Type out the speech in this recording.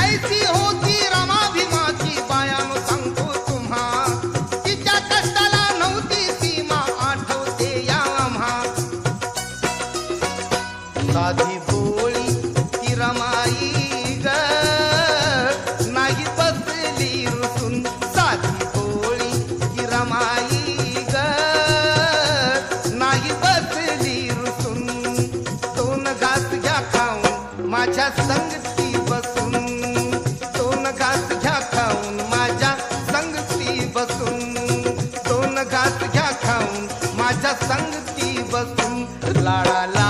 ऐसी होती रमा भीमाची बायानो सांगतो तुम्हा, तिच्या कष्टाला नव्हती सीमा आठवते या आम्हा. साधी भोळी ती रमाई ग, नाही बसली रुसून. साधी भोळी ती रमाई ग, नाही बसली रुसून. दोन घास घ्या खाऊन माझ्या संगती बसून, दोन घास घ्या खाऊन माझ्या संगती बसून, दोन घास घ्या खाऊन माझ्या संगती बसून. लाडा